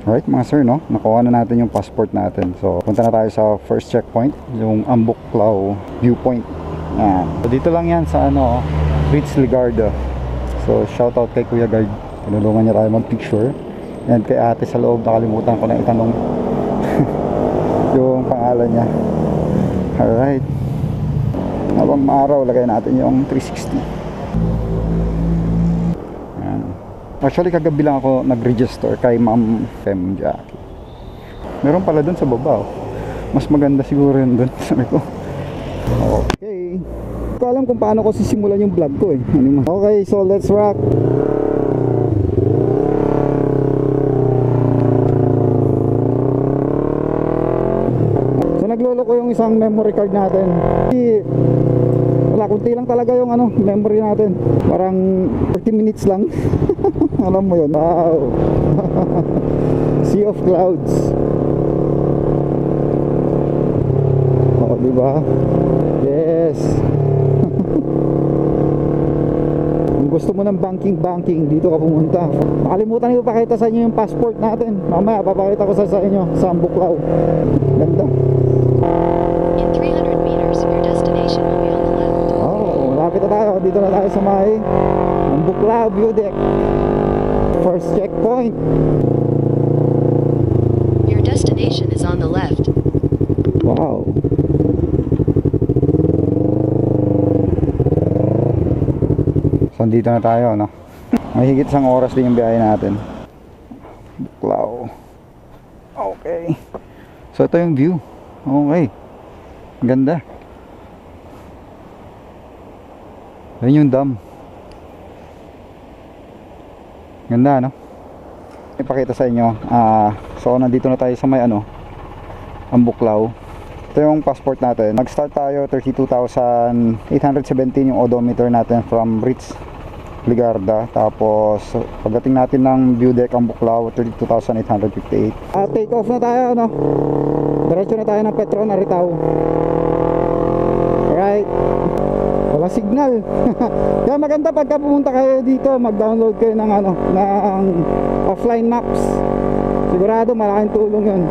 Alright mga sir, no? Nakuha na natin yung passport natin. So, punta na tayo sa first checkpoint, yung Ambuklao viewpoint. Yan. So, dito lang yan sa ano, Ritz Ligarda. So, shoutout kay Kuya Guard. Tinulungan niya tayo mag-picture. And kay ate sa loob, nakalimutan ko na itanong yung pangalan niya. Alright. Habang maaraw, lagay natin yung 360. Yan. Actually, kagabi lang ako nag-register kay Ma'am Fem Jackie. Meron pala dun sa baba. Mas maganda siguro yun dun. Sabi ko. Okay. Hindi ko alam kung paano ko sisimulan yung vlog ko eh. Okay, so let's rock. So naglolo ko yung isang memory card natin. Wala, kunti lang talaga yung ano, memory natin. Parang 30 minutes lang. Alam mo yun. Wow. Sea of clouds. Oh, diba? Yes. Kung gusto mo ng banking, dito ka pumunta. Nakalimutan ko pakita sa inyo yung passport natin. Mamaya papakita ko sa inyo sa Ambuklao. Ganda. In 300 meters, your destination will be on the left. Oh, malapit na tayo. Dito na tayo sa may Ambuklao view deck. First checkpoint. Your destination is on the left. Wow. So, dito na tayo, no? Mahigit isang oras din yung biyahe natin. Buklao. Okay. So, ito yung view. Okay. Ganda. Ayun yung dam. Ganda, no? Ipakita sa inyo. So, nandito na tayo sa may ano, Ambuklao. Ito yung passport natin. Nag-start tayo 32,817 yung odometer natin from Ritz Ligarda. Tapos pagdating natin ng view deck Ambuklao, 32,858. Take off na tayo, no? Diretso na tayo ng Petron Aritao. Alright. Wala signal. Kaya maganda pagka pumunta kayo dito, mag-download kayo ng ano, ng offline maps. Sigurado malaking tulong 'yun.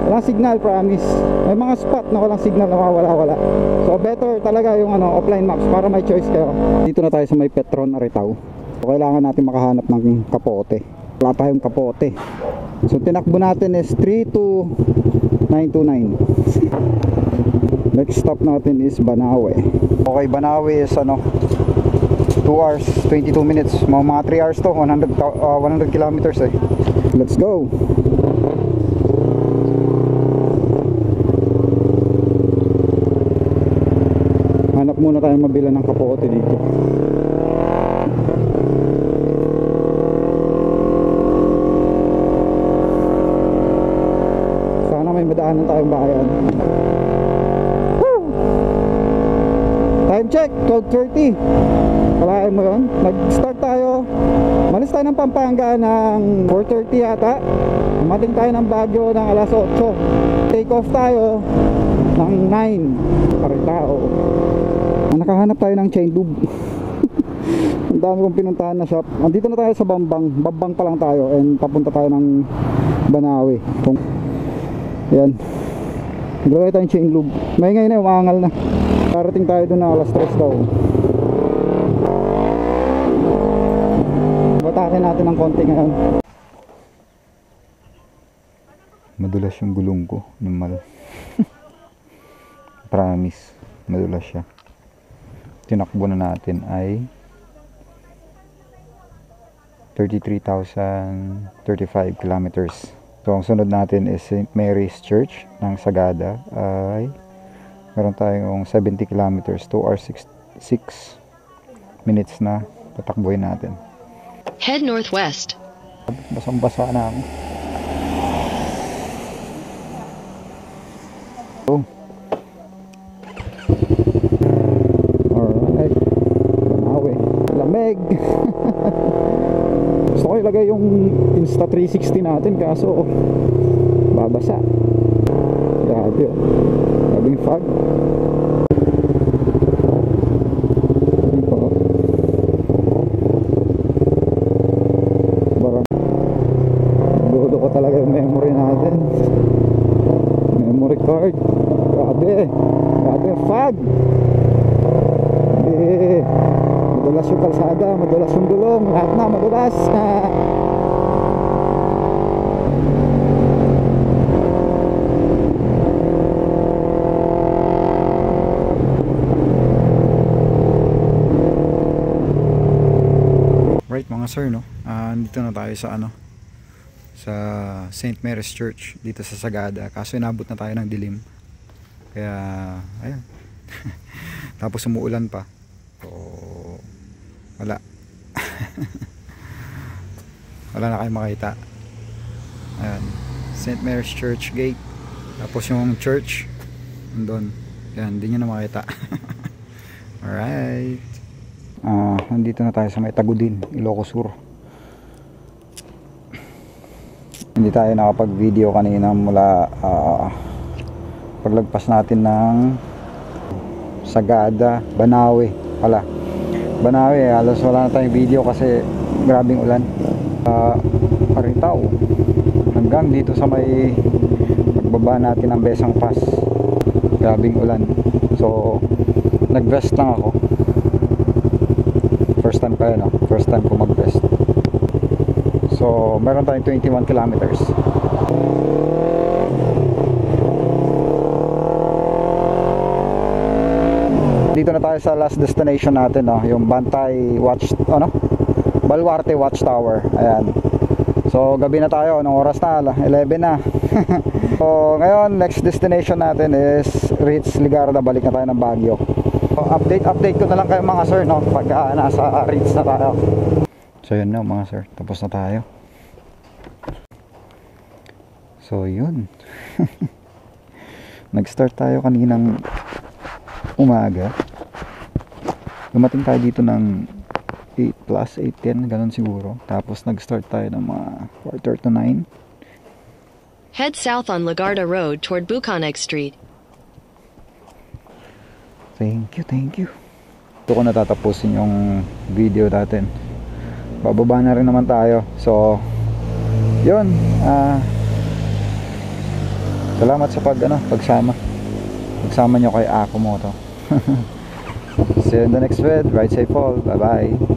Walang signal, promise. May mga spot na walang signal na wala. So better talaga yung ano, offline maps para may choice kayo. Dito na tayo sa may Petron Aritao. So, kailangan natin makahanap ng kapote. Wala tayong kapote. So tinakbo natin is 32929. Next stop natin is Banawe. Okay, Banawe is ano, 2 hours 22 minutes. Mga 3 hours to, 100 kilometers eh. Let's go. Hanap muna tayo mabila ng kapote dito. Sana may madaanan tayong bayan. Time check, 12:30. Kalahin mo yun. Nag-start tayo. Malis tayo ng Pampanga ng 4:30 yata. Dumating tayo ng Baguio ng alas 8. Take off tayo ng 9. Aritao. Nakahanap tayo ng chain lube. Ang dami kong pinuntahan na shop. Andito na tayo sa Bambang pa lang tayo. And papunta tayo ng Banawe. Yan. Naglagay tayong chain lube. May ngayon na, umangal na. Parating tayo doon na alas 3 daw. Batakin natin ng konti ngayon. Madulas yung gulong ko. Promise. Madulas siya. Tinakbo na natin ay 33,035 kilometers. So ang sunod natin is St. Mary's Church ng Sagada ay meron tayong 70 kilometers, 2 hours 6 minutes na tatakbuhin natin. Head northwest. Basang-basa na ako. Oh. Alright. Banawe. Lamig. Gusto ko ilagay yung Insta360 natin kaso babasa. Grabe yun. Labing fog. Grabe fog. Madulas yung kalsada, madulas yung gulong, lahat na madulas. Right mga sir, no? Dito na tayo sa sa St. Mary's Church dito sa Sagada. Kaso inabot na tayo ng dilim. Kaya ayun. Tapos umuulan pa. So wala. Wala na kayong makita. Ayan, St. Mary's Church gate. Tapos yung church nandun. Yan, hindi nyo na makita. Alright. Nandito na tayo sa may Tagudin, Ilocos Sur. Hindi tayo nakapag-video kanina mula paglagpas natin ng Sagada, Banawe pala. Banawe, halos wala na tayong video kasi grabing ulan. Paritaw hanggang dito sa may pagbaba natin ng Besang Pass, grabing ulan. So nag-vest lang ako. First time pa yun, no? First time ko mag-vest. So meron tayong 21 kilometers. Dito na tayo sa last destination natin, no? Yung Bantay Baluarte Watchtower. Ayan. So gabi na tayo, anong oras na? 11 na. So ngayon next destination natin is Ritz Ligarda, balik na tayo ng Baguio. So, update ko na lang kayo mga sir, no? Pag nasa Ritz na tayo. So yun na mga sir, tapos na tayo. So yun. Nag-start tayo kaninang umaga. Dumating tayo dito ng 8 plus 8:10, ganun siguro. Tapos nag-start tayo ng mga 8:45 to 9. Head south on Ligarda Road toward Buconneg Street. Thank you. Ito ko natatapusin yung video natin. Bababa na rin naman tayo. So yun, salamat sa pagsama nyo kay Ako Moto. See you in the next vid. Ride safe all. Bye bye.